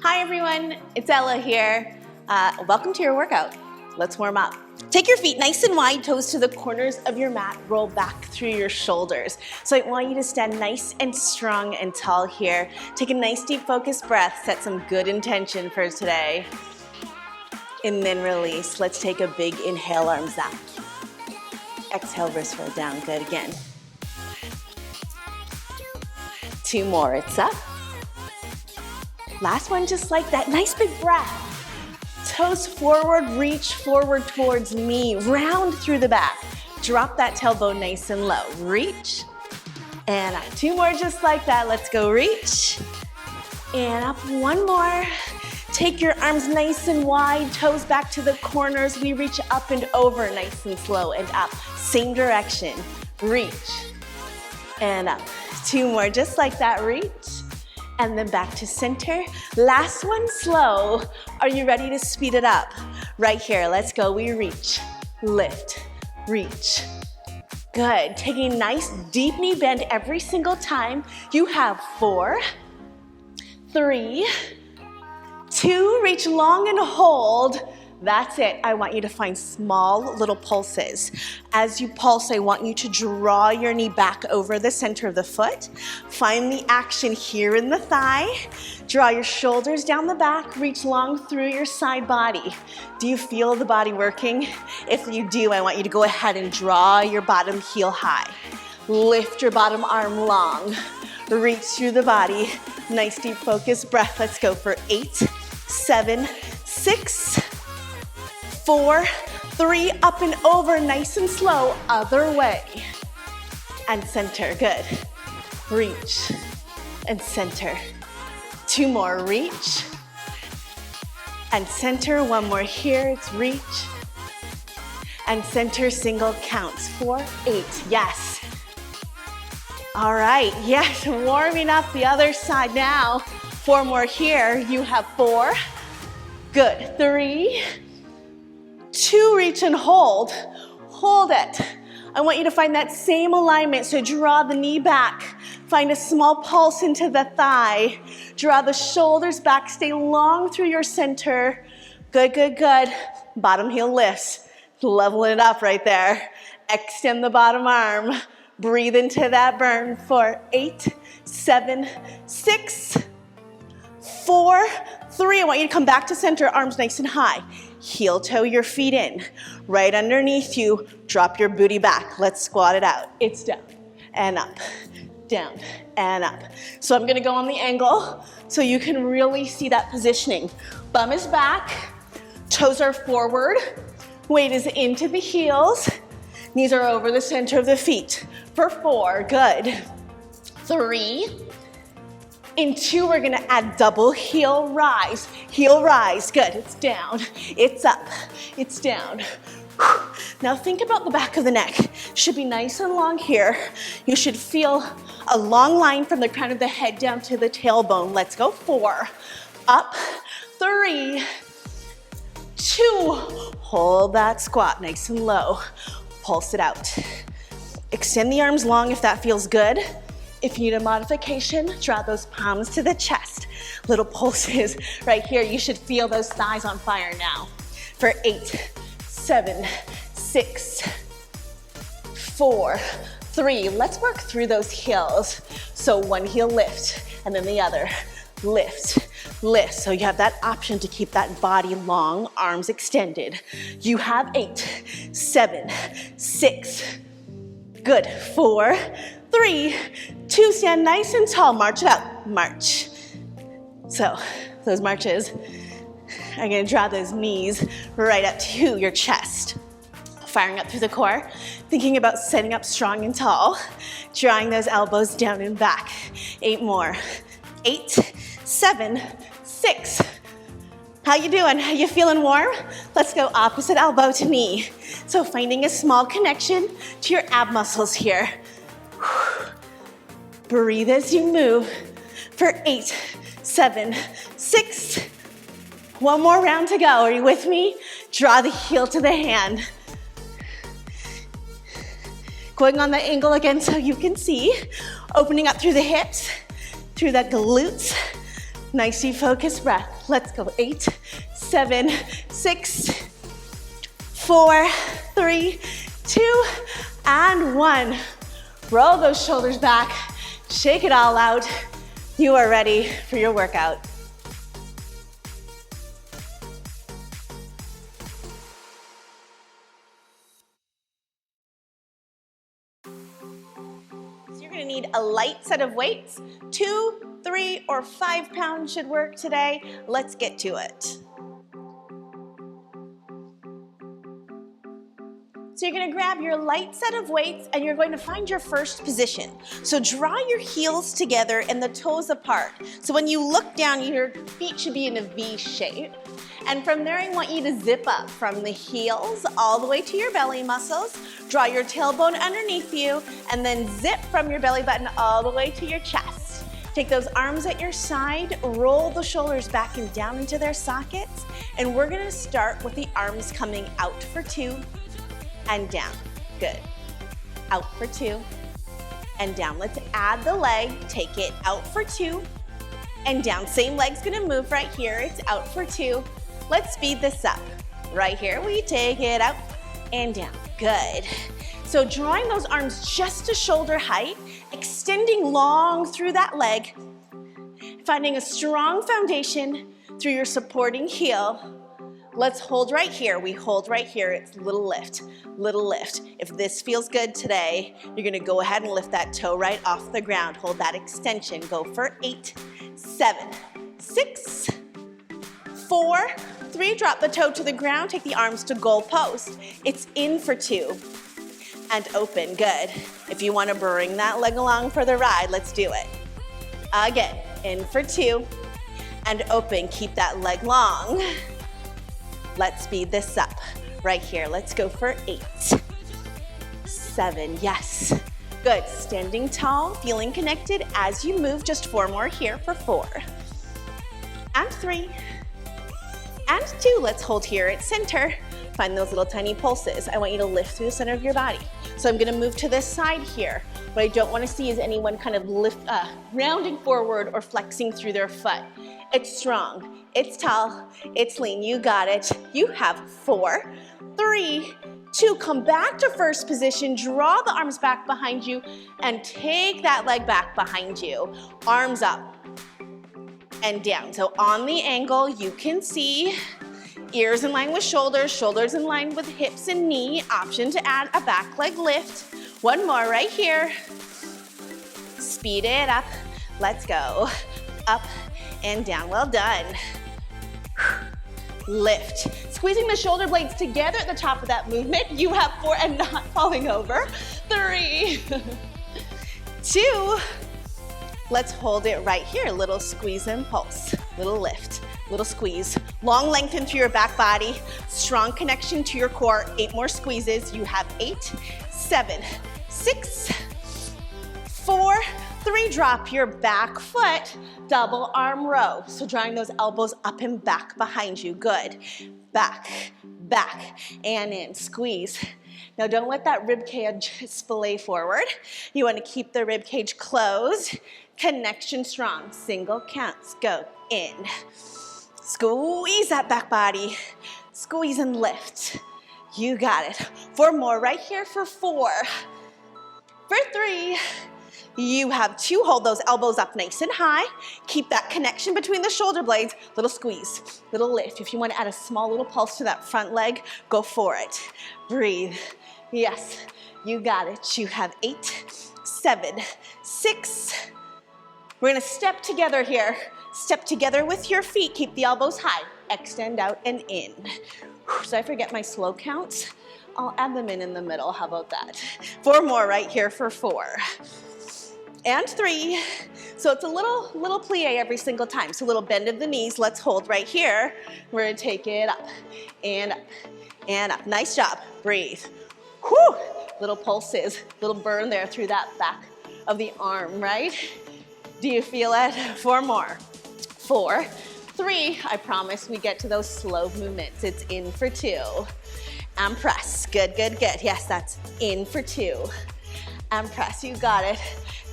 Hi everyone, it's Ella here. Welcome to your workout. Let's warm up. Take your feet nice and wide, toes to the corners of your mat, roll back through your shoulders. So I want you to stand nice and strong and tall here. Take a nice deep focused breath, set some good intention for today. And then release. Let's take a big inhale, arms up. Exhale, wrist roll down, good again. 2 more, it's up. Last one, just like that, nice big breath. Toes forward, reach forward towards me, round through the back. Drop that tailbone nice and low. Reach, and up. 2 more just like that. Let's go reach, and up. 1 more. Take your arms nice and wide, toes back to the corners. We reach up and over, nice and slow, and up. Same direction. Reach, and up. 2 more just like that. Reach, and then back to center. Last one, slow. Are you ready to speed it up? Right here, let's go. We reach, lift, reach. Good. Taking a nice deep knee bend every single time. You have 4, 3, 2, reach long and hold. That's it. I want you to find small little pulses. As you pulse, I want you to draw your knee back over the center of the foot. Find the action here in the thigh. Draw your shoulders down the back. Reach long through your side body. Do you feel the body working? If you do, I want you to go ahead and draw your bottom heel high. Lift your bottom arm long. Reach through the body. Nice deep focused breath. Let's go for 8, 7, 6, 4, 3, up and over, nice and slow, other way. And center, good. Reach, and center. 2 more, reach, and center. 1 more here, it's reach, and center, single counts. 4, 8, yes. All right, yes, warming up the other side now. 4 more here, you have 4, good. 3, 2, reach and hold. Hold it. I want you to find that same alignment, so draw the knee back. Find a small pulse into the thigh. Draw the shoulders back, stay long through your center. Good, good, good. Bottom heel lifts. Level it up right there. Extend the bottom arm. Breathe into that burn for 8, 7, 6, 4, 3. I want you to come back to center, arms nice and high. Heel toe your feet in. Right underneath you, drop your booty back. Let's squat it out. It's down and up, down and up. So I'm gonna go on the angle so you can really see that positioning. Bum is back, toes are forward, weight is into the heels, knees are over the center of the feet. For 4, good. 3, in 2, we're gonna add double heel rise. Heel rise, good, it's down, it's up, it's down. Now think about the back of the neck. Should be nice and long here. You should feel a long line from the crown of the head down to the tailbone. Let's go. 4, up, 3, 2, hold that squat nice and low. Pulse it out. Extend the arms long if that feels good. If you need a modification, draw those palms to the chest. Little pulses right here. You should feel those thighs on fire now. For 8, 7, 6, 4, 3. Let's work through those heels. So 1 heel lift, and then the other. Lift, lift. So you have that option to keep that body long, arms extended. You have 8, 7, 6, good. 4, 3, 2, stand nice and tall, march it out, march. So those marches are gonna draw those knees right up to your chest. Firing up through the core, thinking about setting up strong and tall, drawing those elbows down and back. 8 more, 8, 7, 6. How you doing? Are you feeling warm? Let's go opposite elbow to knee. So finding a small connection to your ab muscles here. Breathe as you move for 8, 7, 6. 1 more round to go. Are you with me? Draw the heel to the hand. Going on the angle again so you can see. Opening up through the hips, through the glutes, Nice deep focused breath. Let's go. 8, 7, 6, 4, 3, 2, and 1. Roll those shoulders back. Shake it all out. You are ready for your workout. You're gonna need a light set of weights. 2, 3, or 5 pounds should work today. Let's get to it. So you're gonna grab your light set of weights and you're going to find your first position. So draw your heels together and the toes apart. So when you look down, your feet should be in a V shape. And from there, I want you to zip up from the heels all the way to your belly muscles. Draw your tailbone underneath you and then zip from your belly button all the way to your chest. Take those arms at your side, roll the shoulders back and down into their sockets. And we're gonna start with the arms coming out for 2 and down. Good. Out for 2 and down. Let's add the leg. Take it out for 2 and down. Same leg's gonna move right here. It's out for 2. Let's speed this up. Right here, we take it out and down. Good. So drawing those arms just to shoulder height, extending long through that leg, finding a strong foundation through your supporting heel. Let's hold right here. We hold right here. It's little lift, little lift. If this feels good today, you're gonna go ahead and lift that toe right off the ground. Hold that extension. Go for 8, 7, 6, 4, 3. Drop the toe to the ground. Take the arms to goal post. It's in for 2 and open. Good. If you want to bring that leg along for the ride, let's do it. Again, in for 2 and open. Keep that leg long. Let's speed this up. Right here, let's go for 8, 7, yes. Good, standing tall, feeling connected as you move. Just 4 more here for 4, and 3, and 2. Let's hold here at center. Find those little tiny pulses. I want you to lift through the center of your body. So I'm gonna move to this side here. What I don't wanna see is anyone kind of rounding forward or flexing through their foot. It's strong, it's tall, it's lean. You got it. You have 4, 3, 2. Come back to first position. Draw the arms back behind you and take that leg back behind you. Arms up and down. So on the angle, you can see ears in line with shoulders, shoulders in line with hips and knee. Option to add a back leg lift. 1 more right here. Speed it up. Let's go. Up and down. Well done. Lift. Squeezing the shoulder blades together at the top of that movement. You have 4 and not falling over. 3, 2. Let's hold it right here. Little squeeze and pulse. Little lift. Little squeeze. Long lengthen through your back body. Strong connection to your core. 8 more squeezes. You have 8, 7, 6, 4, 3. Drop your back foot. Double arm row. So drawing those elbows up and back behind you. Good. Back, back, and in. Squeeze. Now don't let that rib cage splay forward. You want to keep the rib cage closed. Connection strong. Single counts. Go. In. Squeeze that back body. Squeeze and lift. You got it. 4 more right here for 4. For 3. You have 2. Hold those elbows up nice and high. Keep that connection between the shoulder blades. Little squeeze, little lift. If you want to add a small little pulse to that front leg, go for it. Breathe. Yes, you got it. You have 8, 7, 6. We're going to step together here. Step together with your feet. Keep the elbows high. Extend out and in. So I forget my slow counts. I'll add them in the middle. How about that? 4 more right here for 4. And 3. So it's a little plie every single time. So a little bend of the knees. Let's hold right here. We're gonna take it up and up and up. Nice job. Breathe. Whew. Little pulses, little burn there through that back of the arm, right? Do you feel it? 4 more. 4, 3. I promise we get to those slow movements. It's in for 2. And press. Good, good, good. Yes, that's in for 2. And press. You got it.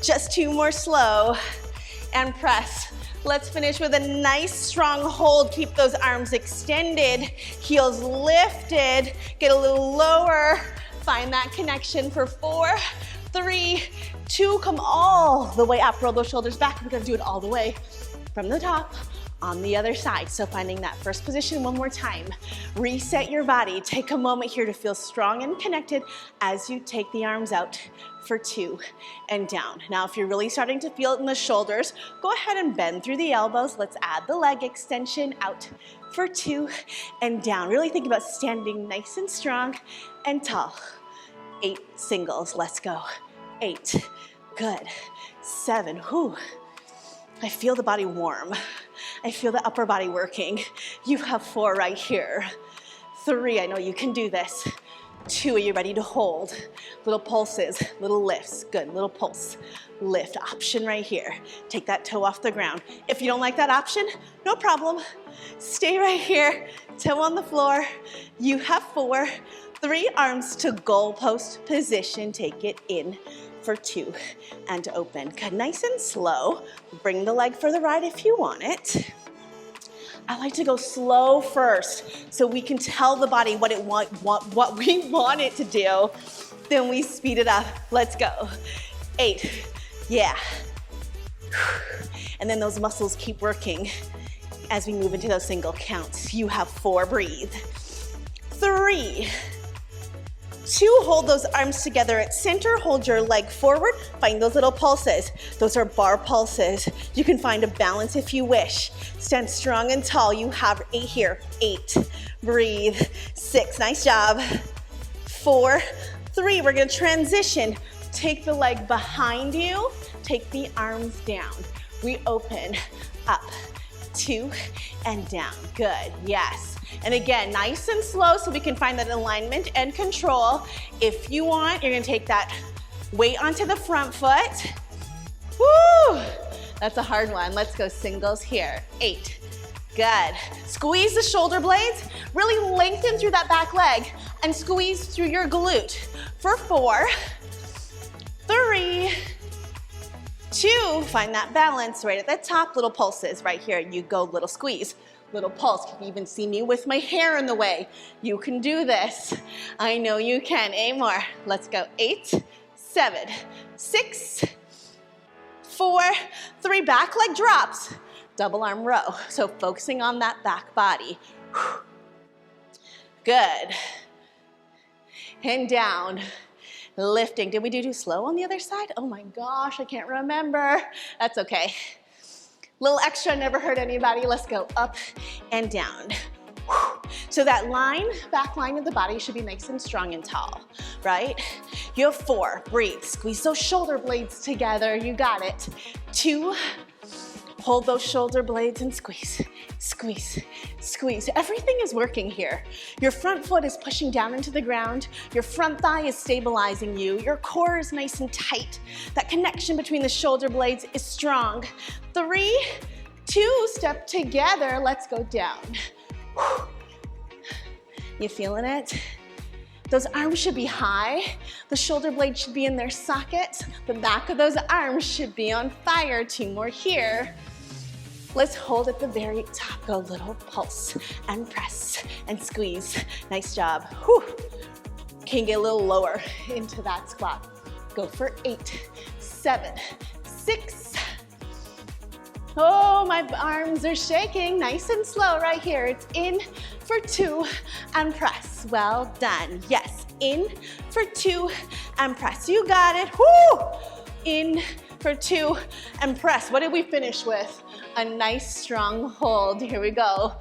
Just 2 more slow. And press. Let's finish with a nice strong hold. Keep those arms extended, heels lifted. Get a little lower. Find that connection for 4, 3, 2. Come all the way up. Roll those shoulders back. We're gonna do it all the way from the top on the other side. So finding that first position one more time. Reset your body. Take a moment here to feel strong and connected as you take the arms out for 2 and down. Now, if you're really starting to feel it in the shoulders, go ahead and bend through the elbows. Let's add the leg extension out for 2 and down. Really think about standing nice and strong and tall. 8 singles, let's go. 8, good. 7, whew. I feel the body warm. I feel the upper body working. You have 4 right here. 3, I know you can do this. 2, are you ready to hold? Little pulses, little lifts. Good, little pulse. Lift, option right here. Take that toe off the ground. If you don't like that option, no problem. Stay right here, toe on the floor. You have 4. 3 arms to goalpost position. Take it in for 2 and open. Good, nice and slow. Bring the leg for the ride if you want it. I like to go slow first so we can tell the body what we want it to do. Then we speed it up. Let's go. 8, yeah. And then those muscles keep working as we move into those single counts. You have 4, breathe. 3, 2, hold those arms together at center, hold your leg forward, find those little pulses. Those are bar pulses. You can find a balance if you wish. Stand strong and tall. You have 8 here. 8, breathe. 6, nice job. 4, 3, we're gonna transition. Take the leg behind you, take the arms down. We open, up, 2, and down. Good, yes. And again, nice and slow so we can find that alignment and control. If you want, you're gonna take that weight onto the front foot. Woo! That's a hard one. Let's go singles here. 8, good. Squeeze the shoulder blades, really lengthen through that back leg and squeeze through your glute for 4, 3, 2, find that balance right at the top, little pulses right here. You go, little squeeze. Little pulse. You can even see me with my hair in the way. You can do this. I know you can. 8 more. Let's go. 8, 7, 6, 4, 3. Back leg drops. Double arm row. So focusing on that back body. Good. And down. Lifting. Did we do too slow on the other side? Oh my gosh, I can't remember. That's okay. Little extra, never hurt anybody. Let's go up and down. So that line, back line of the body should be nice and strong and tall, right? You have 4, breathe. Squeeze those shoulder blades together. You got it. 2, hold those shoulder blades and squeeze, squeeze, squeeze. Everything is working here. Your front foot is pushing down into the ground. Your front thigh is stabilizing you. Your core is nice and tight. That connection between the shoulder blades is strong. 3, 2, step together. Let's go down. You feeling it? Those arms should be high. The shoulder blades should be in their sockets. The back of those arms should be on fire. 2 more here. Let's hold at the very top. Go little pulse and press and squeeze. Nice job. Whew. Can get a little lower into that squat. Go for 8, 7, 6. Oh, my arms are shaking. Nice and slow right here. It's in for 2 and press. Well done. Yes, in for 2 and press. You got it. Woo! In for 2 and press. What did we finish with? A nice strong hold. Here we go.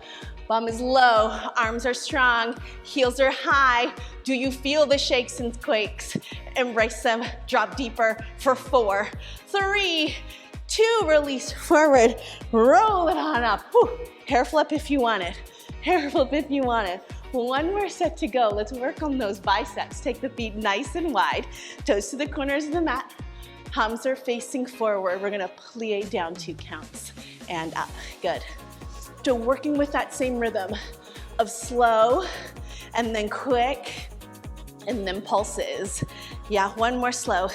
Bum is low, arms are strong, heels are high. Do you feel the shakes and quakes? Embrace them, drop deeper for 4, 3, 2, release forward, roll it on up. Whew. Hair flip if you want it. Hair flip if you want it. 1 more set to go. Let's work on those biceps. Take the feet nice and wide, toes to the corners of the mat. Palms are facing forward. We're gonna plie down 2 counts and up. Good. So working with that same rhythm of slow and then quick and then pulses. Yeah, 1 more slow.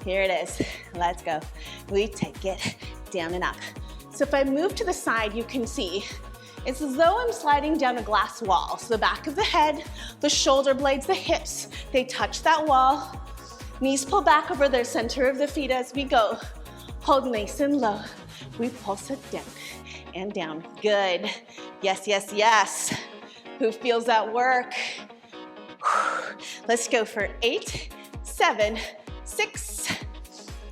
Here it is. Let's go. We take it down and up, So if I move to the side, you can see it's as though I'm sliding down a glass wall. So the back of the head, the shoulder blades, the hips, they touch that wall. Knees pull back over the center of the feet as we go. Hold nice and low. We pulse it down and down. Good. Yes, yes, yes. Who feels that work? Let's go for 8, 7, 6.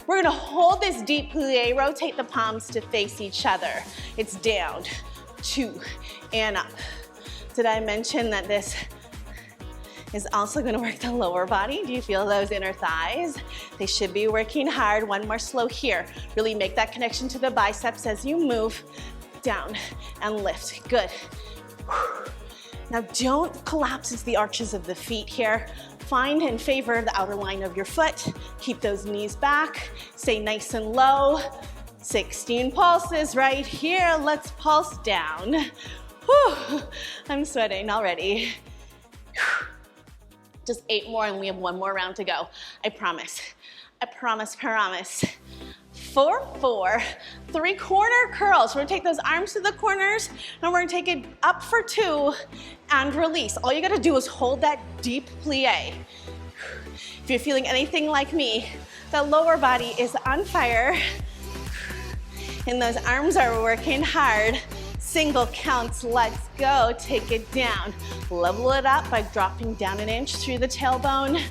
We're gonna hold this deep plie, rotate the palms to face each other. It's down, 2, and up. Did I mention that this is also gonna work the lower body? Do you feel those inner thighs? They should be working hard. One more slow here. Really make that connection to the biceps as you move down and lift. Good. Now don't collapse into the arches of the feet here. Find and favor the outer line of your foot. Keep those knees back. Stay nice and low. 16 pulses right here. Let's pulse down. Whew. I'm sweating already. Just 8 more and we have 1 more round to go. I promise. I promise, promise. 4, 4, 3 corner curls. We're gonna take those arms to the corners and we're gonna take it up for 2 and release. All you gotta do is hold that deep plie. If you're feeling anything like me, the lower body is on fire and those arms are working hard. Single counts, let's go. Take it down. Level it up by dropping down an inch through the tailbone.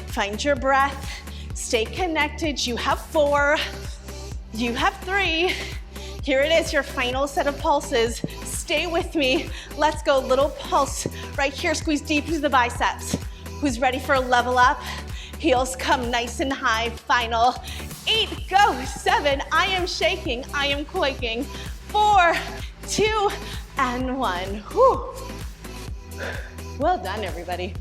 Find your breath. Stay connected. You have 4. You have 3. Here it is, your final set of pulses. Stay with me. Let's go, little pulse right here. Squeeze deep into the biceps. Who's ready for a level up? Heels come nice and high. Final 8, go. 7, I am shaking, I am quaking. 4, 2, and 1. Whew. Well done, everybody.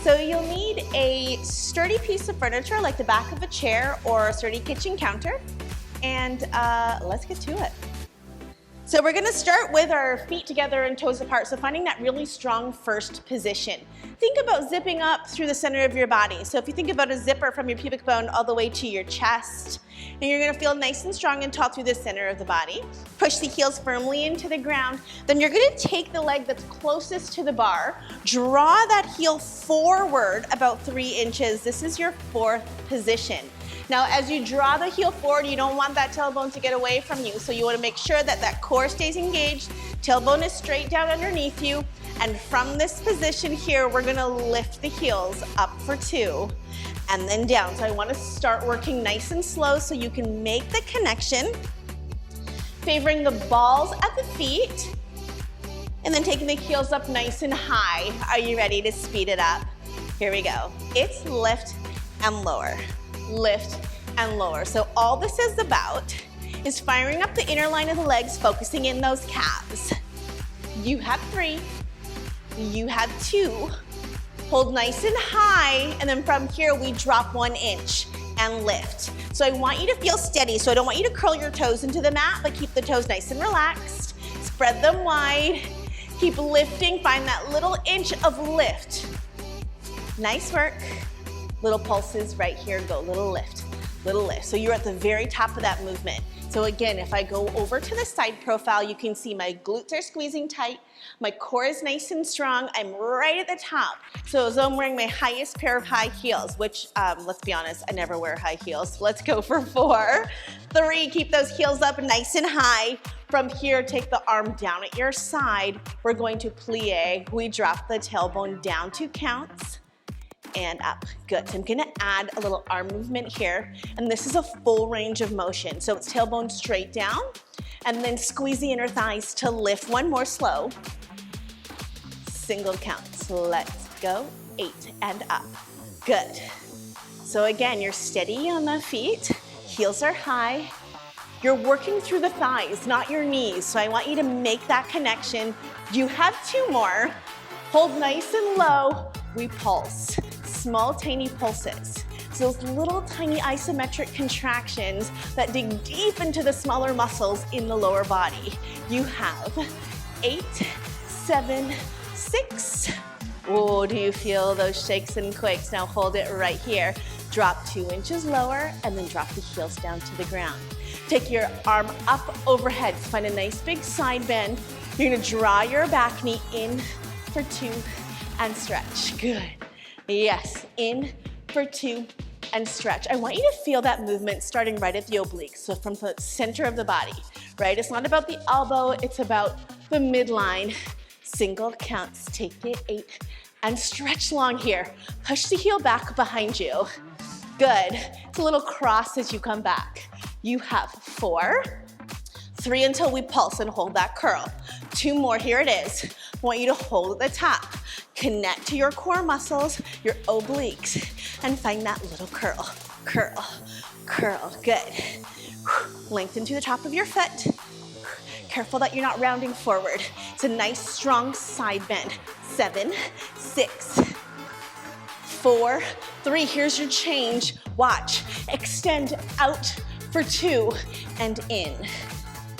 So you'll need a sturdy piece of furniture like the back of a chair or a sturdy kitchen counter. And let's get to it. So we're gonna start with our feet together and toes apart, so finding that really strong first position. Think about zipping up through the center of your body. So if you think about a zipper from your pubic bone all the way to your chest, and you're gonna feel nice and strong and tall through the center of the body. Push the heels firmly into the ground. Then you're gonna take the leg that's closest to the bar, draw that heel forward about 3 inches. This is your 4th position. Now, as you draw the heel forward, you don't want that tailbone to get away from you, so you wanna make sure that that core stays engaged, tailbone is straight down underneath you, and from this position here, we're gonna lift the heels up for 2, and then down. So I wanna start working nice and slow so you can make the connection, favoring the balls at the feet, and then taking the heels up nice and high. Are you ready to speed it up? Here we go. It's lift and lower. Lift and lower. So all this is about is firing up the inner line of the legs, focusing in those calves. You have 3, you have 2, hold nice and high, and then from here we drop 1 inch and lift. So I want you to feel steady, so I don't want you to curl your toes into the mat, but keep the toes nice and relaxed. Spread them wide, keep lifting, find that little inch of lift. Nice work. Little pulses right here, go, little lift, little lift. So you're at the very top of that movement. So again, if I go over to the side profile, you can see my glutes are squeezing tight, my core is nice and strong, I'm right at the top. So as though I'm wearing my highest pair of high heels, which, let's be honest, I never wear high heels. Let's go for 4, 3, keep those heels up nice and high. From here, take the arm down at your side. We're going to plie. We drop the tailbone down 2 counts. And up, good. So I'm gonna add a little arm movement here, and this is a full range of motion. So it's tailbone straight down, and then squeeze the inner thighs to lift. 1 more slow. Single counts, let's go. 8 and up, good. So again, you're steady on the feet, heels are high. You're working through the thighs, not your knees. So I want you to make that connection. You have 2 more. Hold nice and low, we pulse. Small, tiny pulses. So those little tiny isometric contractions that dig deep into the smaller muscles in the lower body. You have 8, 7, 6. Oh, do you feel those shakes and quakes? Now hold it right here. Drop 2 inches lower and then drop the heels down to the ground. Take your arm up overhead. Find a nice big side bend. You're gonna draw your back knee in for 2 and stretch. Good. Yes, in for 2 and stretch. I want you to feel that movement starting right at the obliques, so from the center of the body, right? It's not about the elbow, it's about the midline. Single counts, take it 8, and stretch long here. Push the heel back behind you. Good. It's a little cross as you come back. You have 4, 3 until we pulse and hold that curl. 2 more, here it is. I want you to hold at the top. Connect to your core muscles, your obliques, and find that little curl. Curl, curl, good. Lengthen to the top of your foot. Careful that you're not rounding forward. It's a nice strong side bend. 7, 6, 4, 3. Here's your change. Watch. Extend out for 2 and in.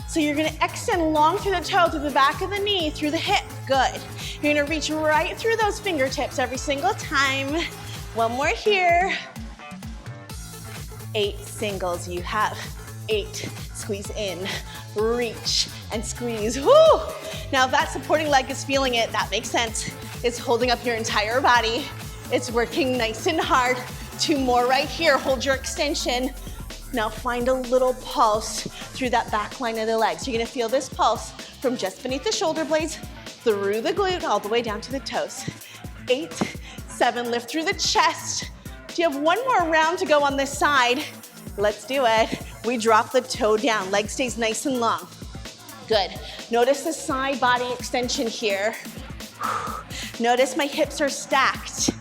So you're gonna extend long through the toe, through the back of the knee, through the hip. Good. You're gonna reach right through those fingertips every single time. 1 more here. 8 singles. You have 8. Squeeze in, reach, and squeeze. Woo! Now if that supporting leg is feeling it, that makes sense. It's holding up your entire body. It's working nice and hard. 2 more right here. Hold your extension. Now find a little pulse through that back line of the legs. You're gonna feel this pulse from just beneath the shoulder blades, through the glute, all the way down to the toes. 8, 7, lift through the chest. Do you have 1 more round to go on this side? Let's do it. We drop the toe down, leg stays nice and long. Good. Notice the side body extension here. Notice my hips are stacked.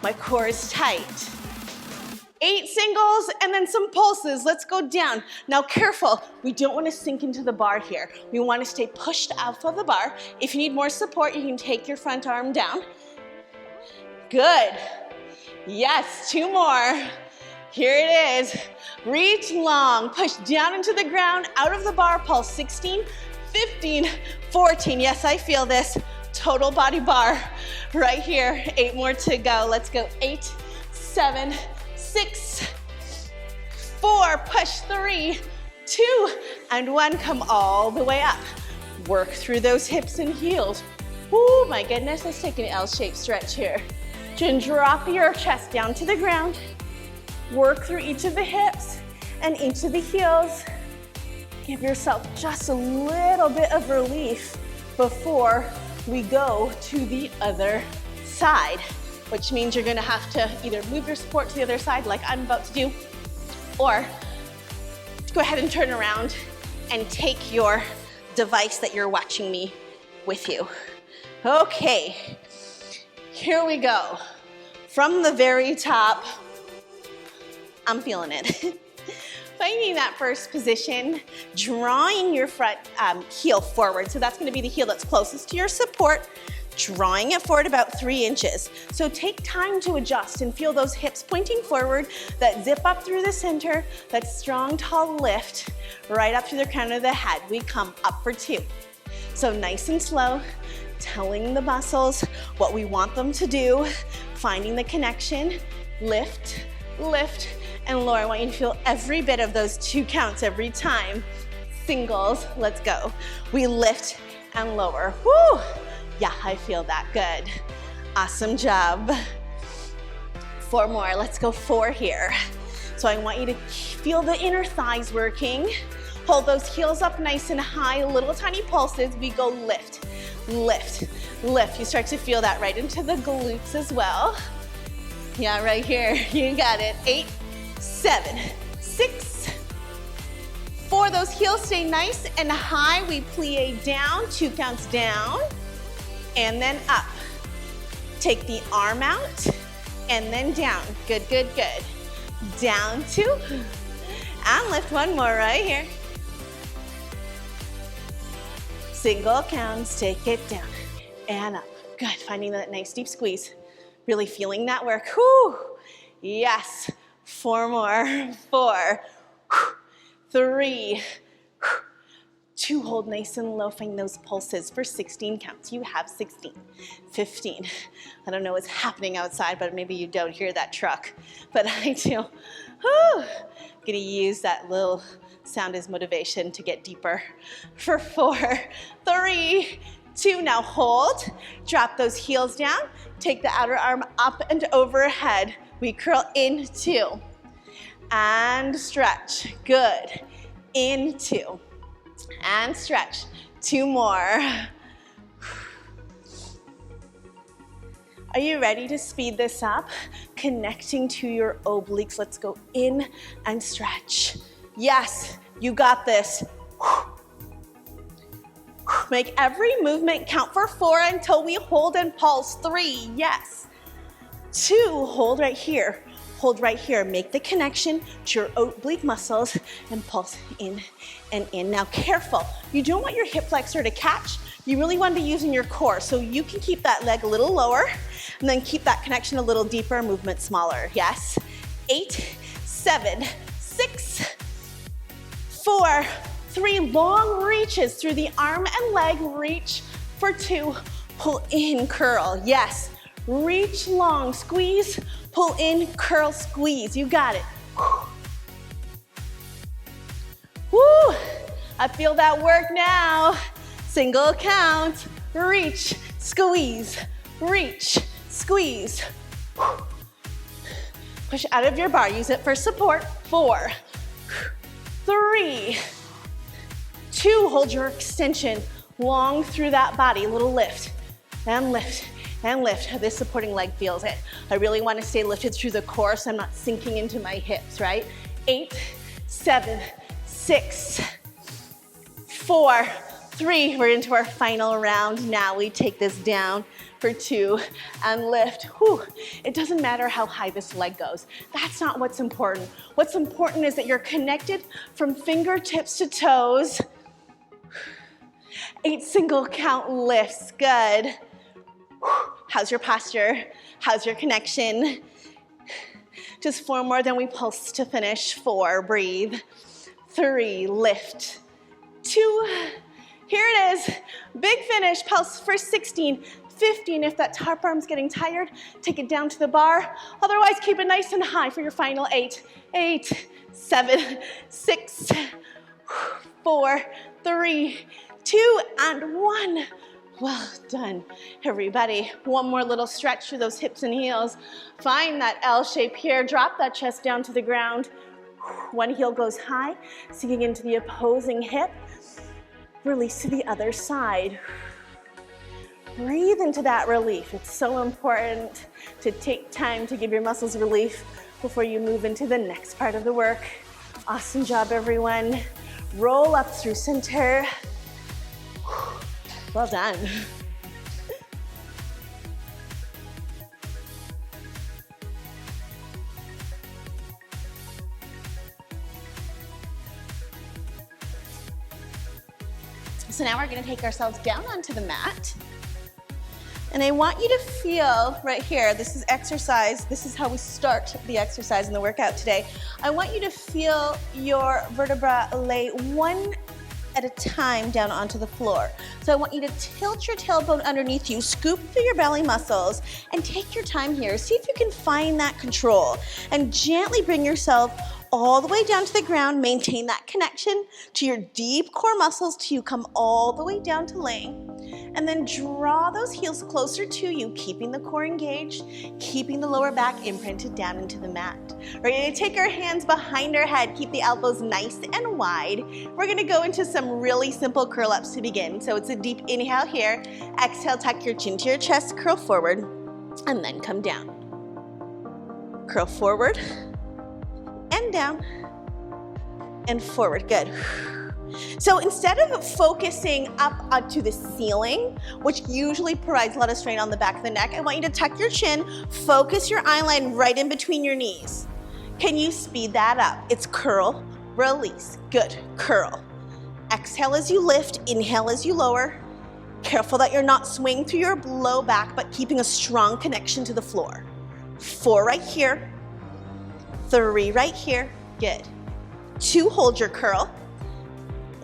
My core is tight. 8 singles and then some pulses. Let's go down. Now careful, we don't want to sink into the bar here. We want to stay pushed off of the bar. If you need more support, you can take your front arm down. Good. Yes, 2 more. Here it is. Reach long, push down into the ground, out of the bar, pulse 16, 15, 14. Yes, I feel this. Total body bar right here. 8 more to go. Let's go. 8, 7, 6, 4, push 3, 2, and 1. Come all the way up. Work through those hips and heels. Oh my goodness, let's take an L-shaped stretch here. Then drop your chest down to the ground. Work through each of the hips and each of the heels. Give yourself just a little bit of relief before we go to the other side, which means you're gonna have to either move your support to the other side like I'm about to do, or go ahead and turn around and take your device that you're watching me with you. Okay, here we go. From the very top, I'm feeling it. Finding that first position, drawing your front heel forward. So that's gonna be the heel that's closest to your support, drawing it forward about 3 inches. So take time to adjust and feel those hips pointing forward, that zip up through the center, that strong, tall lift, right up through the crown of the head. We come up for 2. So nice and slow, telling the muscles what we want them to do, finding the connection, lift, lift, and lower. I want you to feel every bit of those 2 counts every time. Singles, let's go. We lift and lower. Woo! Yeah, I feel that, good. Awesome job. 4 more, let's go 4 here. So I want you to feel the inner thighs working. Hold those heels up nice and high, little tiny pulses. We go lift, lift, lift. You start to feel that right into the glutes as well. Yeah, right here, you got it. 8, 7, 6, 4. Those heels stay nice and high. We plie down, 2 counts down, and then up. Take the arm out, and then down. Good, good, good. Down 2, and lift 1 more right here. Single counts, take it down, and up. Good, finding that nice deep squeeze. Really feeling that work. Whew. Yes. 4 more. 4, 3, 2, hold nice and low, find those pulses for 16 counts. You have 16, 15. I don't know what's happening outside, but maybe you don't hear that truck, but I do. Whew. Gonna use that little sound as motivation to get deeper. For 4, 3, 2, now hold. Drop those heels down. Take the outer arm up and overhead. We curl into and stretch. Good. Into and stretch. 2 more. Are you ready to speed this up? Connecting to your obliques. Let's go in and stretch. Yes, you got this. Make every movement count for 4 until we hold and pulse. 3, yes. 2, hold right here. Hold right here. Make the connection to your oblique muscles and pulse in and in. Now careful, you don't want your hip flexor to catch. You really want to be using your core, so you can keep that leg a little lower and then keep that connection a little deeper, movement smaller. Yes. 8, 7, 6, 4, 3, long reaches through the arm and leg. Reach for 2, pull in, curl. Yes. Reach long, squeeze, pull in, curl, squeeze. You got it. Woo! I feel that work now. Single count, reach, squeeze, reach, squeeze. Push out of your bar, use it for support. 4, 3, 2, hold your extension long through that body. A little lift and lift and lift. This supporting leg feels it. I really want to stay lifted through the core so I'm not sinking into my hips, right? 8, 7, 6, 4, 3, we're into our final round. Now we take this down for 2 and lift. Whew. It doesn't matter how high this leg goes. That's not what's important. What's important is that you're connected from fingertips to toes. 8 single count lifts, good. How's your posture? How's your connection? Just 4 more, then we pulse to finish. 4, breathe. 3, lift. 2, here it is. Big finish, pulse for 16, 15. If that top arm's getting tired, take it down to the bar. Otherwise, keep it nice and high for your final 8. 8, 7, 6, 4, 3, 2, and 1. Well done, everybody. One more little stretch through those hips and heels. Find that L shape here. Drop that chest down to the ground. One heel goes high, sinking into the opposing hip. Release to the other side. Breathe into that relief. It's so important to take time to give your muscles relief before you move into the next part of the work. Awesome job, everyone. Roll up through center. Well done. So now we're gonna take ourselves down onto the mat. And I want you to feel right here, this is exercise, this is how we start the exercise in the workout today. I want you to feel your vertebra lay one at a time down onto the floor. So I want you to tilt your tailbone underneath you, scoop through your belly muscles, and take your time here. See if you can find that control. And gently bring yourself all the way down to the ground. Maintain that connection to your deep core muscles till you come all the way down to laying. And then draw those heels closer to you, keeping the core engaged, keeping the lower back imprinted down into the mat. Ready to take our hands behind our head, keep the elbows nice and wide. We're gonna go into some really simple curl ups to begin. So it's a deep inhale here. Exhale, tuck your chin to your chest, curl forward, and then come down. Curl forward, and down, and forward, good. So instead of focusing up to the ceiling, which usually provides a lot of strain on the back of the neck, I want you to tuck your chin, focus your eye line right in between your knees. Can you speed that up? It's curl, release, good, curl. Exhale as you lift, inhale as you lower. Careful that you're not swaying through your low back, but keeping a strong connection to the floor. 4 right here, 3 right here, good. 2, hold your curl.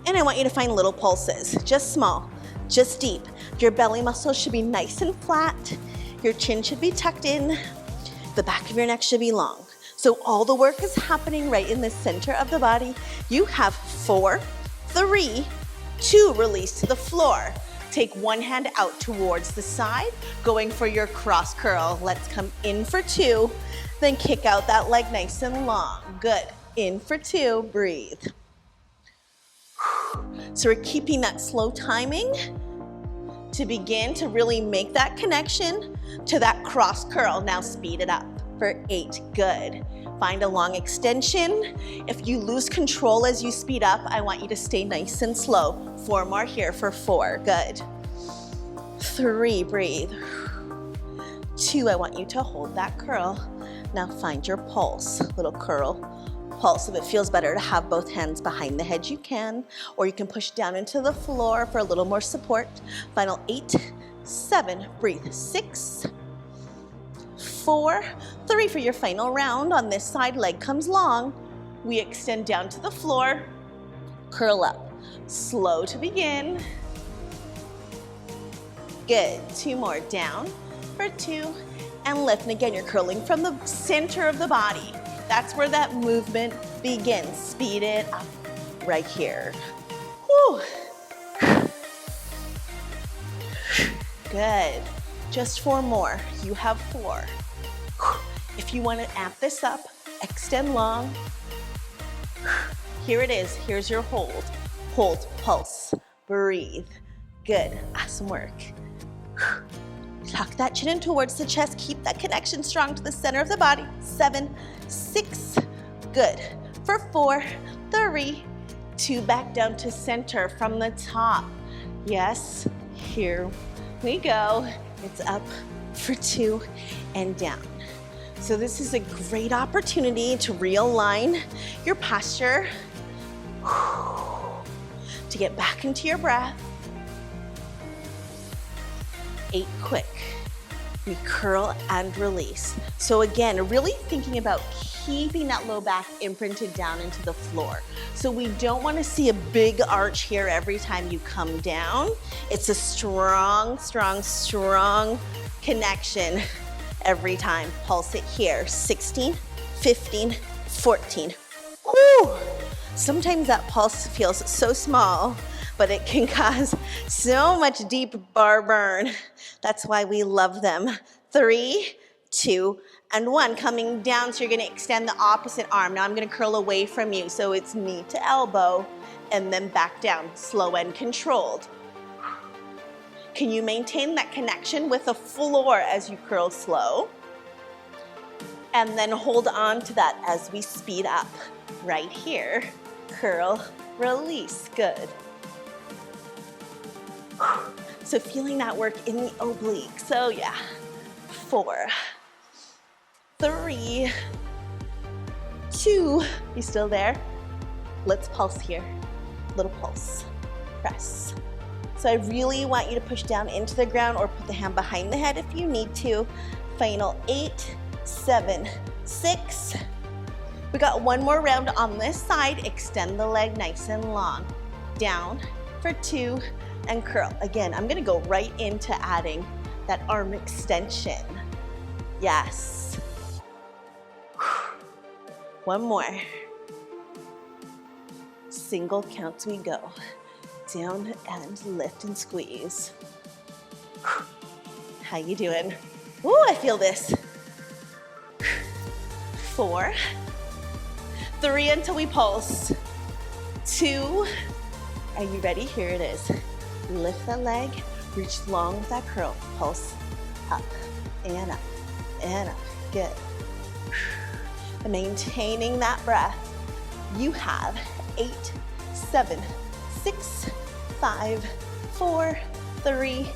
And I want you to find little pulses, just small, just deep. Your belly muscles should be nice and flat. Your chin should be tucked in. The back of your neck should be long. So all the work is happening right in the center of the body. You have 4, 3, 2, release to the floor. Take one hand out towards the side, going for your cross curl. Let's come in for 2, then kick out that leg nice and long. Good. In for 2, breathe. So we're keeping that slow timing to begin to really make that connection to that cross curl. Now speed it up for 8, good. Find a long extension. If you lose control as you speed up, I want you to stay nice and slow. 4 more here for 4, good. 3, breathe. 2, I want you to hold that curl. Now find your pulse, little curl pulse. If it feels better to have both hands behind the head, you can, or you can push down into the floor for a little more support. Final 8, 7, breathe. 6, 4, 3 for your final round. On this side, leg comes long. We extend down to the floor, curl up. Slow to begin. Good, 2 more, down for 2, and lift. And again, you're curling from the center of the body. That's where that movement begins. Speed it up right here. Whew. Good. Just 4 more. You have 4. If you want to amp this up, extend long. Here it is. Here's your hold. Hold, pulse, breathe. Good. Awesome work. Tuck that chin in towards the chest. Keep that connection strong to the center of the body. 7, 6, good. For 4, 3, 2, back down to center from the top. Yes, here we go. It's up for 2 and down. So this is a great opportunity to realign your posture, to get back into your breath. 8 quick. We curl and release. So again, really thinking about keeping that low back imprinted down into the floor. So we don't want to see a big arch here every time you come down. It's a strong, strong, strong connection every time. Pulse it here. 16, 15, 14. Woo! Sometimes that pulse feels so small, but it can cause so much deep bar burn. That's why we love them. 3, 2, and 1. Coming down, so you're gonna extend the opposite arm. Now I'm gonna curl away from you, so it's knee to elbow, and then back down, slow and controlled. Can you maintain that connection with the floor as you curl slow? And then hold on to that as we speed up. Right here, curl, release, good. So feeling that work in the oblique. So yeah, 4, 3, 2, you still there? Let's pulse here, little pulse, press. So I really want you to push down into the ground or put the hand behind the head if you need to. Final 8, 7, 6. We got 1 more round on this side. Extend the leg nice and long. Down for 2 and curl. Again, I'm gonna go right into adding that arm extension. Yes. 1 more. Single counts we go. Down and lift and squeeze. How you doing? Ooh, I feel this. 4, 3 until we pulse. 2, are you ready? Here it is. Lift the leg, reach long with that curl. Pulse up and up and up. Good. And maintaining that breath. You have 8, 7, 6, 5, 4, 3,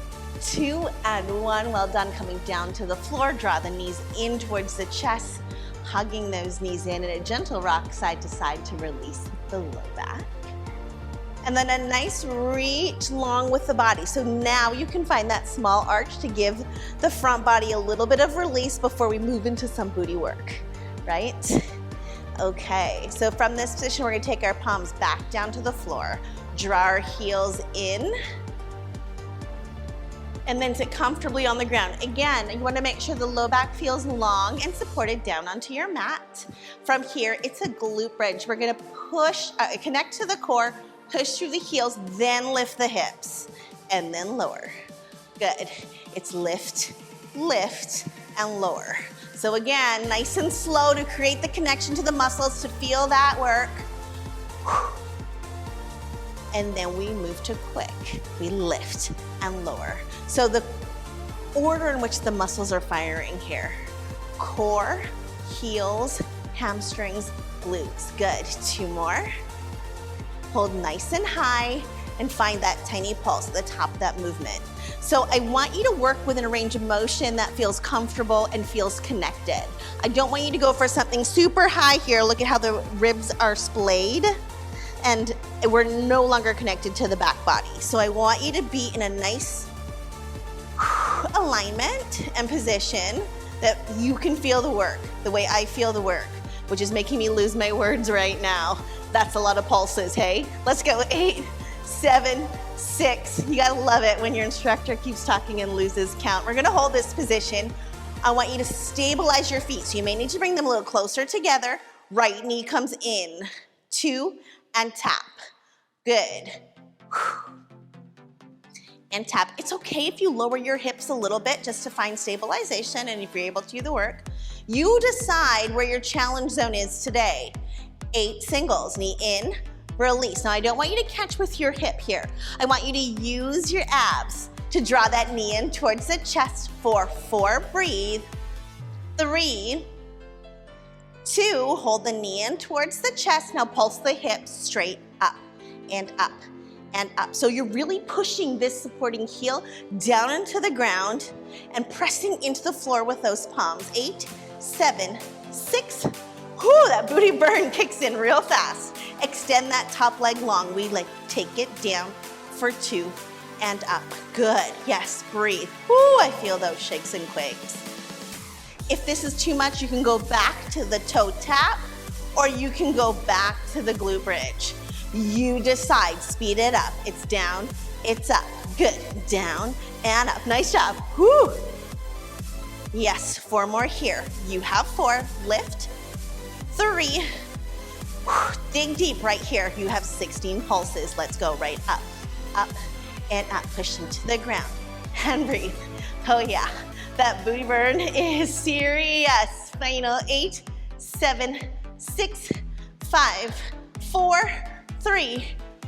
2, and 1. Well done. Coming down to the floor. Draw the knees in towards the chest, hugging those knees in a gentle rock side to side to release the low back. And then a nice reach long with the body. So now you can find that small arch to give the front body a little bit of release before we move into some booty work, right? Okay, so from this position, we're gonna take our palms back down to the floor, draw our heels in, and then sit comfortably on the ground. Again, you wanna make sure the low back feels long and supported down onto your mat. From here, it's a glute bridge. We're gonna push, connect to the core, push through the heels, then lift the hips, and then lower. Good. It's lift, lift, and lower. So again, nice and slow to create the connection to the muscles to feel that work. And then we move to quick. We lift and lower. So the order in which the muscles are firing here: core, heels, hamstrings, glutes. Good. 2 more. Hold nice and high and find that tiny pulse at the top of that movement. So I want you to work within a range of motion that feels comfortable and feels connected. I don't want you to go for something super high here. Look at how the ribs are splayed and we're no longer connected to the back body. So I want you to be in a nice alignment and position that you can feel the work, the way I feel the work, which is making me lose my words right now. That's a lot of pulses, hey? Let's go, 8, 7, 6. You gotta love it when your instructor keeps talking and loses count. We're gonna hold this position. I want you to stabilize your feet. So you may need to bring them a little closer together. Right knee comes in, 2, and tap. Good. And tap. It's okay if you lower your hips a little bit just to find stabilization, and if you're able to do the work. You decide where your challenge zone is today. 8 singles, knee in, release. Now I don't want you to catch with your hip here. I want you to use your abs to draw that knee in towards the chest for 4, breathe. 3, 2, hold the knee in towards the chest. Now pulse the hips straight up and up and up. So you're really pushing this supporting heel down into the ground and pressing into the floor with those palms. 8, 7, 6. Whoo, that booty burn kicks in real fast. Extend that top leg long. We take it down for 2 and up. Good, yes, breathe. Whoo, I feel those shakes and quakes. If this is too much, you can go back to the toe tap or you can go back to the glute bridge. You decide, speed it up. It's down, it's up. Good, down and up. Nice job, whoo. Yes, 4 more here. You have 4, lift. 3, dig deep right here. You have 16 pulses. Let's go right up, up, and up. Push into the ground and breathe. Oh yeah, that booty burn is serious. Final 8, 7, 6, 5, 4, 3,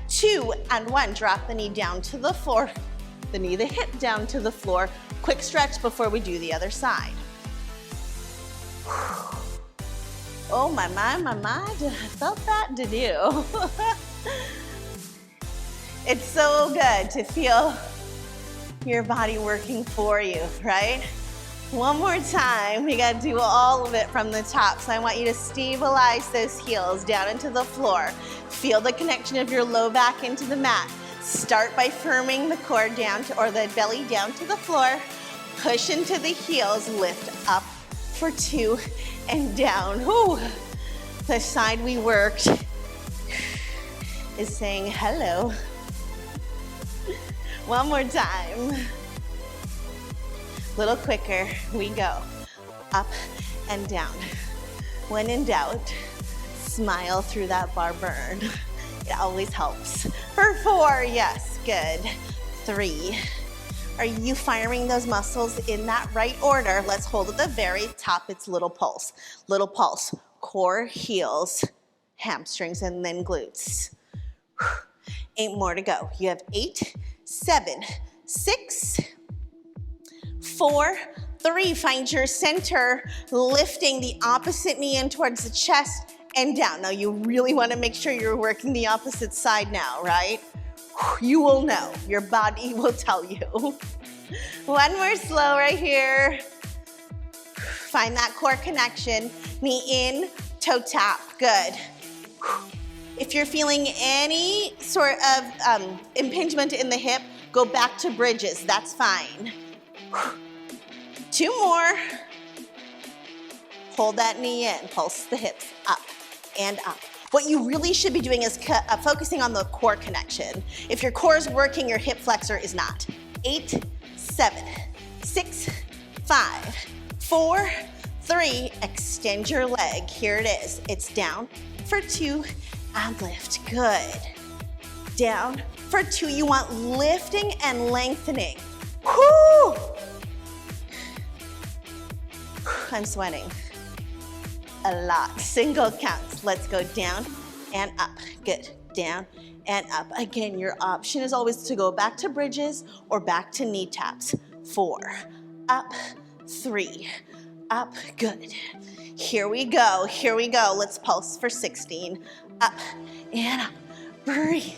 2, and 1. Drop the knee down to the floor. The knee, the hip down to the floor. Quick stretch before we do the other side. Oh my, I felt that, did you? It's so good to feel your body working for you, right? One more time, we gotta do all of it from the top. So I want you to stabilize those heels down into the floor. Feel the connection of your low back into the mat. Start by firming the core down or the belly down to the floor. Push into the heels, lift up for 2 and down. Whew. The side we worked is saying hello. One more time. A little quicker, we go. Up and down. When in doubt, smile through that bar burn. It always helps. For 4, yes, good. 3. Are you firing those muscles in that right order? Let's hold at the very top. It's little pulse. Little pulse. Core, heels, hamstrings, and then glutes. 8 more to go. You have 8, 7, 6, 4, 3. Find your center, lifting the opposite knee in towards the chest and down. Now you really want to make sure you're working the opposite side now, right? You will know. Your body will tell you. One more slow right here. Find that core connection. Knee in, toe tap. Good. If you're feeling any sort of impingement in the hip, go back to bridges. That's fine. 2 more. Hold that knee in. Pulse the hips up and up. What you really should be doing is focusing on the core connection. If your core is working, your hip flexor is not. 8, 7, 6, 5, 4, 3, extend your leg. Here it is. It's down for 2 and lift. Good. Down for 2. You want lifting and lengthening. Whoo! I'm sweating a lot. Single counts. Let's go down and up. Good. Down and up. Again, your option is always to go back to bridges or back to knee taps. 4, up, 3, up. Good. Here we go. Here we go. Let's pulse for 16. Up and up. Breathe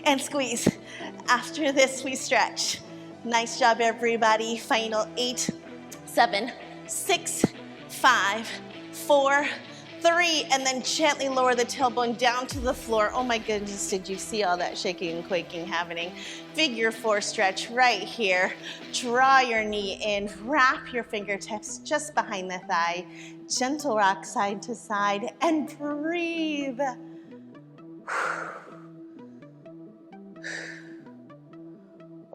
and squeeze. After this, we stretch. Nice job, everybody. Final 8, 7, 6, 5, 4, 3, and then gently lower the tailbone down to the floor. Oh my goodness, did you see all that shaking and quaking happening? Figure 4 stretch right here. Draw your knee in, wrap your fingertips just behind the thigh. Gentle rock side to side and breathe.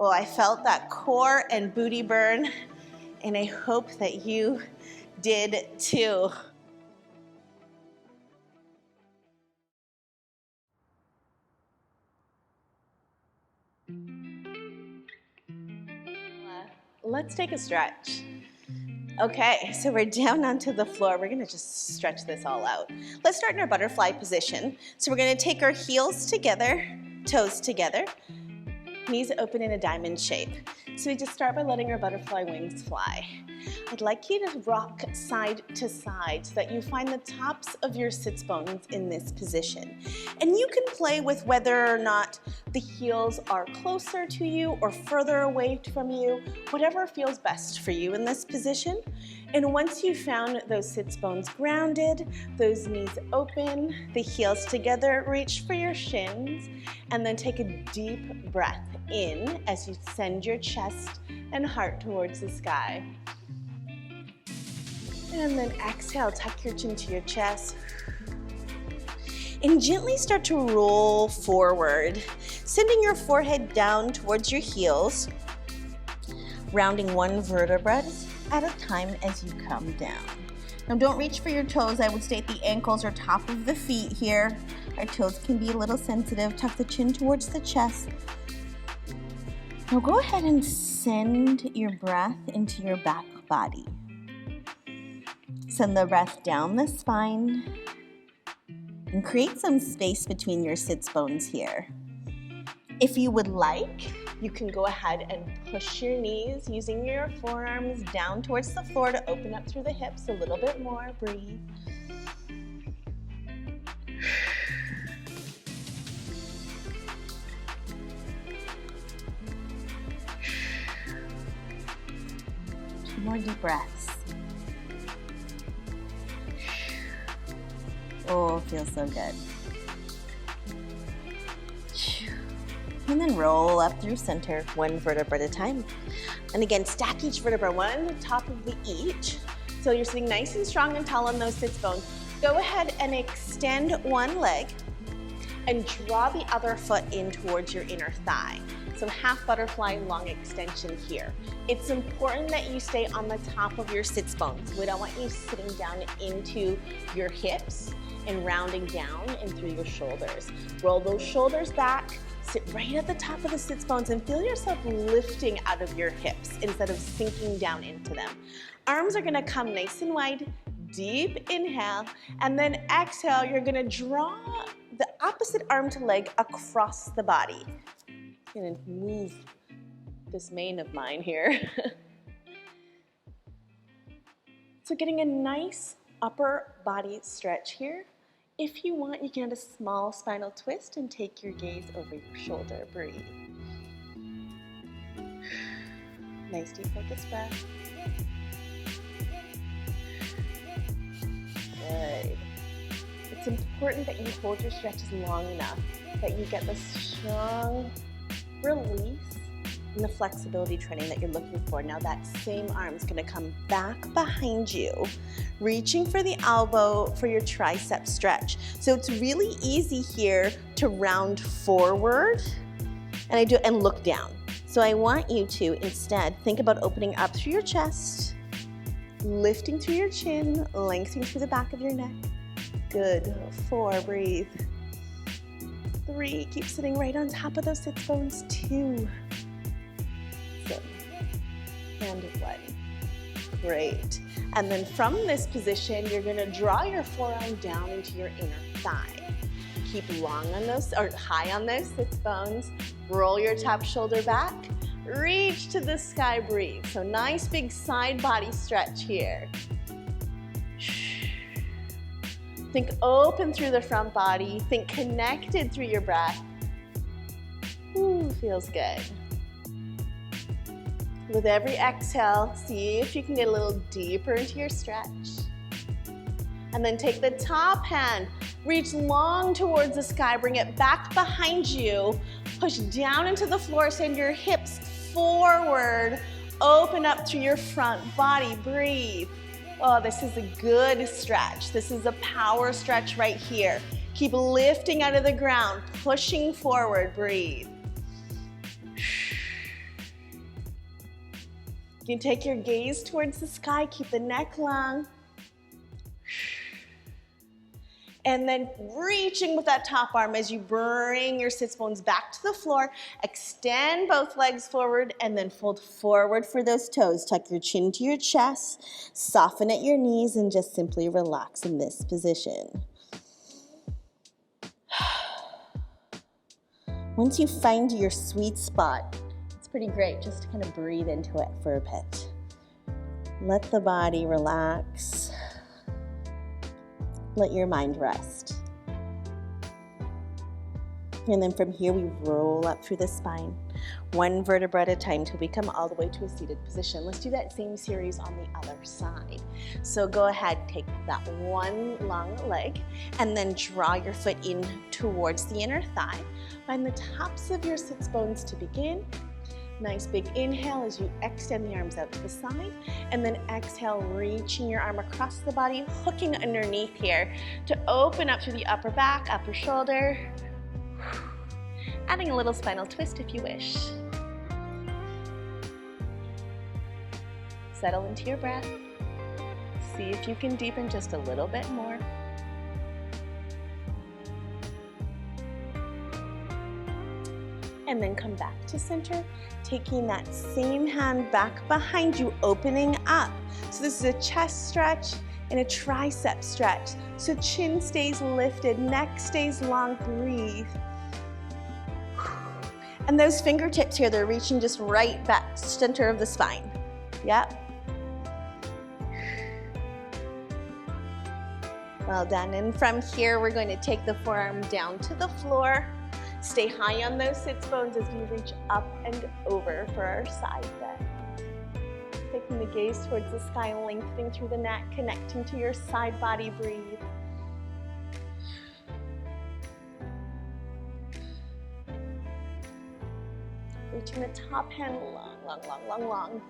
Oh, I felt that core and booty burn, and I hope that you did too. Let's take a stretch. Okay, so we're down onto the floor. We're gonna just stretch this all out. Let's start in our butterfly position. So we're gonna take our heels together, toes together, knees open in a diamond shape. So we just start by letting our butterfly wings fly. I'd like you to rock side to side so that you find the tops of your sits bones in this position. And you can play with whether or not the heels are closer to you or further away from you, whatever feels best for you in this position. And once you've found those sits bones grounded, those knees open, the heels together, reach for your shins, and then take a deep breath in as you send your chest and heart towards the sky. And then exhale, tuck your chin to your chest. And gently start to roll forward, sending your forehead down towards your heels, rounding one vertebra at a time as you come down. Now don't reach for your toes. I would stay at the ankles or top of the feet here. Our toes can be a little sensitive. Tuck the chin towards the chest. Now go ahead and send your breath into your back body. Send the breath down the spine and create some space between your sits bones here. If you would like, you can go ahead and push your knees using your forearms down towards the floor to open up through the hips a little bit more. Breathe. Two more deep breaths. Oh, feels so good. And then roll up through center, one vertebra at a time. And again, stack each vertebra one on top of the each. So you're sitting nice and strong and tall on those sits bones. Go ahead and extend one leg and draw the other foot in towards your inner thigh. So half butterfly, long extension here. It's important that you stay on the top of your sits bones. We don't want you sitting down into your hips and rounding down and through your shoulders. Roll those shoulders back, sit right at the top of the sits bones and feel yourself lifting out of your hips instead of sinking down into them. Arms are gonna come nice and wide, deep inhale, and then exhale, you're gonna draw the opposite arm to leg across the body. I'm gonna move this mane of mine here. So getting a nice upper body stretch here. If you want, you can add a small spinal twist and take your gaze over your shoulder. Breathe. Nice deep focused breath. Good. It's important that you hold your stretches long enough that you get the strong release and the flexibility training that you're looking for. Now that same arm is gonna come back behind you, reaching for the elbow for your tricep stretch. So it's really easy here to round forward and look down. So I want you to instead think about opening up through your chest, lifting through your chin, lengthening through the back of your neck. Good. 4, breathe. 3, keep sitting right on top of those sits bones. 2, sit, and 1. Great. And then from this position, you're gonna draw your forearm down into your inner thigh. Keep long on those, or high on those sits bones. Roll your top shoulder back. Reach to the sky, breathe. So nice big side body stretch here. Think open through the front body. Think connected through your breath. Ooh, feels good. With every exhale, see if you can get a little deeper into your stretch. And then take the top hand, reach long towards the sky, bring it back behind you, push down into the floor, send your hips forward, open up through your front body, breathe. Oh, this is a good stretch. This is a power stretch right here. Keep lifting out of the ground, pushing forward, breathe. You can take your gaze towards the sky, keep the neck long. And then reaching with that top arm as you bring your sits bones back to the floor, extend both legs forward and then fold forward for those toes. Tuck your chin to your chest, soften at your knees and just simply relax in this position. Once you find your sweet spot, it's pretty great just to kind of breathe into it for a bit. Let the body relax. Let your mind rest. And then from here, we roll up through the spine, 1 vertebra at a time till we come all the way to a seated position. Let's do that same series on the other side. So go ahead, take that one long leg, and then draw your foot in towards the inner thigh. Find the tops of your sits bones to begin. Nice big inhale as you extend the arms out to the side, and then exhale, reaching your arm across the body, hooking underneath here to open up through the upper back, upper shoulder. Adding a little spinal twist if you wish. Settle into your breath. See if you can deepen just a little bit more. And then come back to center, taking that same hand back behind you, opening up. So this is a chest stretch and a tricep stretch. So chin stays lifted, neck stays long, breathe. And those fingertips here, they're reaching just right back, center of the spine. Yep. Well done. And from here, we're going to take the forearm down to the floor. Stay high on those sits bones as we reach up and over for our side bend. Taking the gaze towards the sky, lengthening through the neck, connecting to your side body, breathe. Reaching the top hand long, long, long, long, long.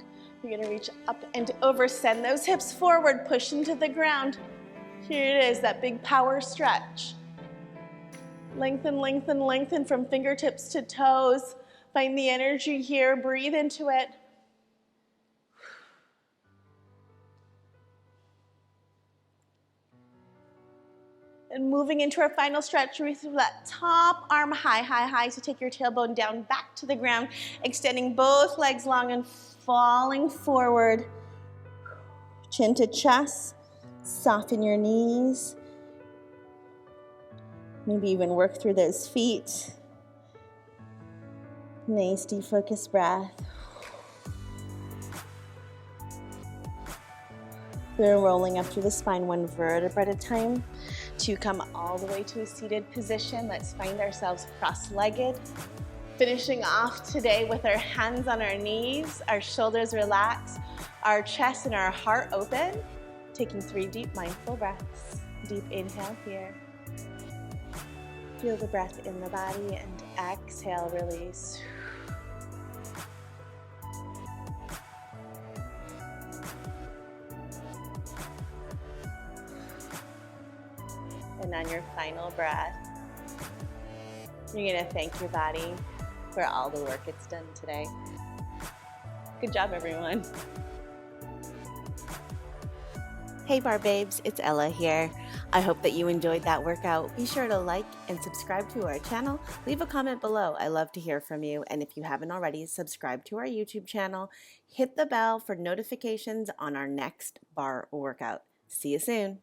You're gonna reach up and over, send those hips forward, push into the ground. Here it is, that big power stretch. Lengthen, lengthen, lengthen from fingertips to toes. Find the energy here, breathe into it. And moving into our final stretch, reach that top arm high, high, high. So take your tailbone down back to the ground, extending both legs long and falling forward. Chin to chest, soften your knees. Maybe even work through those feet. Nice deep focused breath. We're rolling up through the spine 1 vertebra at a time to come all the way to a seated position. Let's find ourselves cross-legged. Finishing off today with our hands on our knees, our shoulders relaxed, our chest and our heart open. Taking 3 deep mindful breaths. Deep inhale here. Feel the breath in the body and exhale, release. And on your final breath, you're gonna thank your body for all the work it's done today. Good job, everyone. Hey Bar Babes, it's Ella here. I hope that you enjoyed that workout. Be sure to like and subscribe to our channel. Leave a comment below. I love to hear from you. And if you haven't already, subscribe to our YouTube channel. Hit the bell for notifications on our next bar workout. See you soon.